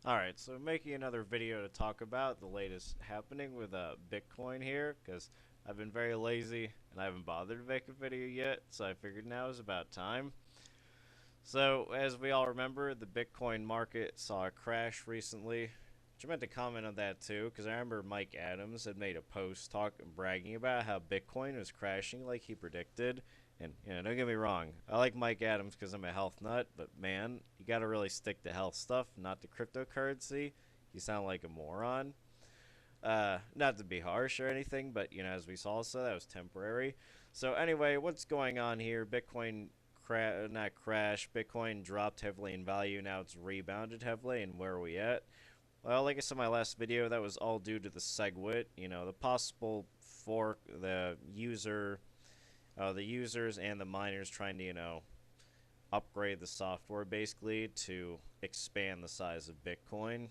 Alright, so making another video to talk about the latest happening with Bitcoin here, because I've been very lazy and I haven't bothered to make a video yet, so I figured now is about time. So, as we all remember, the Bitcoin market saw a crash recently, which I meant to comment on that too, because I remember Mike Adams had made a post bragging about how Bitcoin was crashing like he predicted. And, don't get me wrong, I like Mike Adams because I'm a health nut, but man, you gotta really stick to health stuff, not to cryptocurrency. You sound like a moron. Not to be harsh or anything, but as we saw, so that was temporary. So anyway, what's going on here? Bitcoin not crash. Bitcoin dropped heavily in value. Now it's rebounded heavily. And where are we at? Well, like I said in my last video, that was all due to the Segwit. The possible fork, the users and the miners trying to upgrade the software basically to expand the size of Bitcoin.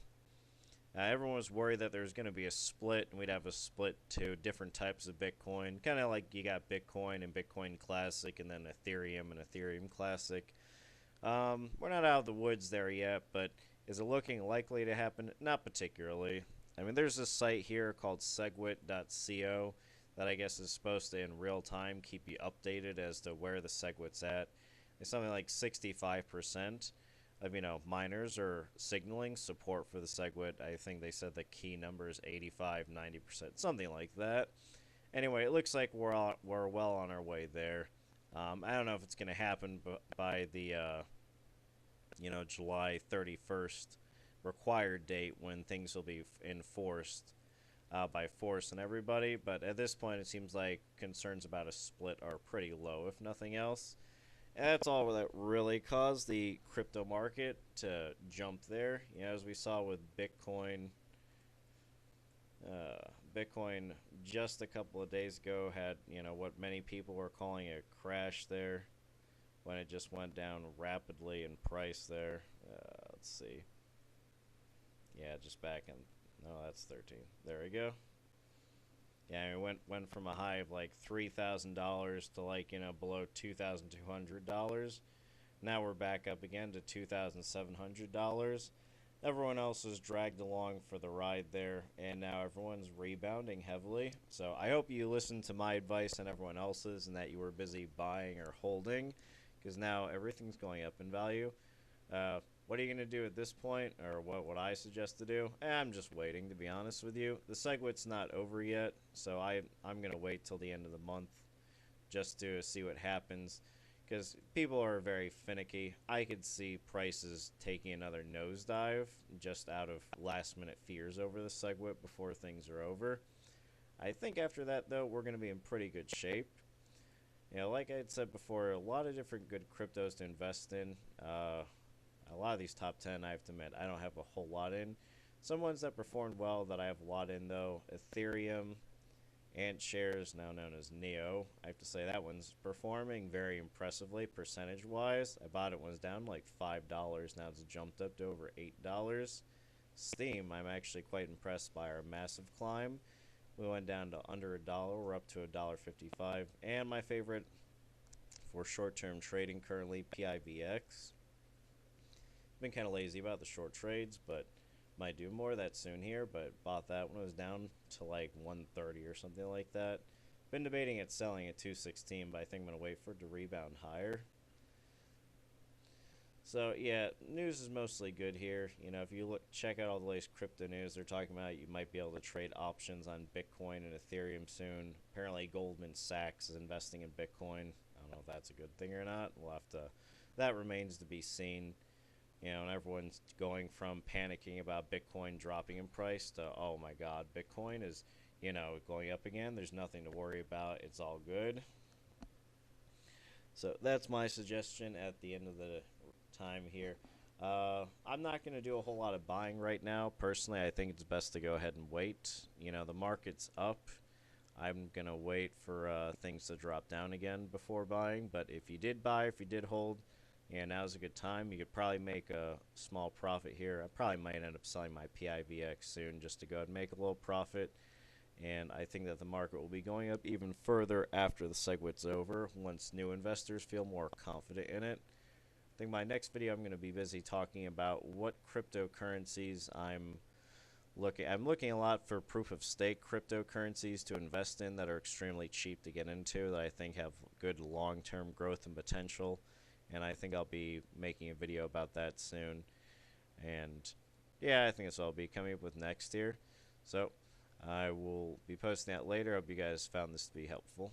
Everyone was worried that there was going to be a split, and we'd have a split to different types of Bitcoin. Kind of like you got Bitcoin and Bitcoin Classic, and then Ethereum and Ethereum Classic. We're not out of the woods there yet, but is it looking likely to happen? Not particularly. I mean, there's a site here called Segwit.co that I guess is supposed to, in real time, keep you updated as to where the Segwit's at. It's something like 65% of miners are signaling support for the SegWit. I think they said the key number is 85-90%, something like that. Anyway, it looks like we're well on our way there. I don't know if it's going to happen by the July 31st required date when things will be enforced by force and everybody, but at this point it seems like concerns about a split are pretty low, if nothing else. And that's all that really caused the crypto market to jump there. As we saw with Bitcoin, Bitcoin just a couple of days ago had, what many people were calling a crash there when it just went down rapidly in price there. Let's see. Yeah, just back in. No, that's 13. There we go. Yeah, it went from a high of like $3,000 to like below $2,200. Now we're back up again to $2,700. Everyone else is dragged along for the ride there, and now everyone's rebounding heavily. So I hope you listened to my advice and everyone else's, and that you were busy buying or holding, because now everything's going up in value. What are you going to do at this point, or what would I suggest to do? I'm just waiting, to be honest with you. The Segwit's not over yet, so I'm going to wait till the end of the month just to see what happens, because people are very finicky. I could see prices taking another nosedive just out of last-minute fears over the Segwit before things are over. I think after that, though, we're going to be in pretty good shape. Like I had said before, a lot of different good cryptos to invest in. A lot of these top 10, I have to admit, I don't have a whole lot in. Some ones that performed well that I have a lot in, though: Ethereum, Ant Shares, now known as Neo. I have to say that one's performing very impressively percentage-wise. I bought it when it was down like $5. Now it's jumped up to over $8. Steam, I'm actually quite impressed by our massive climb. We went down to under a dollar. We're up to $1.55. And my favorite for short-term trading currently, PIVX. Been kind of lazy about the short trades, but might do more of that soon here. But bought that when it was down to like 130 or something like that. Been debating it selling at 216, but I think I'm gonna wait for it to rebound higher. So yeah, news is mostly good here. If you check out all the latest crypto news, they're talking about you might be able to trade options on Bitcoin and Ethereum soon. Apparently, Goldman Sachs is investing in Bitcoin. I don't know if that's a good thing or not. We'll have to. That remains to be seen. And everyone's going from panicking about Bitcoin dropping in price to, oh my God, Bitcoin is, going up again. There's nothing to worry about. It's all good. So that's my suggestion at the end of the time here. I'm not going to do a whole lot of buying right now. Personally, I think it's best to go ahead and wait. The market's up. I'm going to wait for things to drop down again before buying. But if you did buy, if you did hold, now's a good time. You could probably make a small profit here. I probably might end up selling my PIVX soon just to go ahead and make a little profit. And I think that the market will be going up even further after the Segwit's over, once new investors feel more confident in it. think my next video I'm going to be busy talking about what cryptocurrencies I'm looking a lot for proof of stake cryptocurrencies to invest in that are extremely cheap to get into, that I think have good long-term growth and potential. And I think I'll be making a video about that soon. And yeah, I think that's what I'll be coming up with next year. So I will be posting that later. I hope you guys found this to be helpful.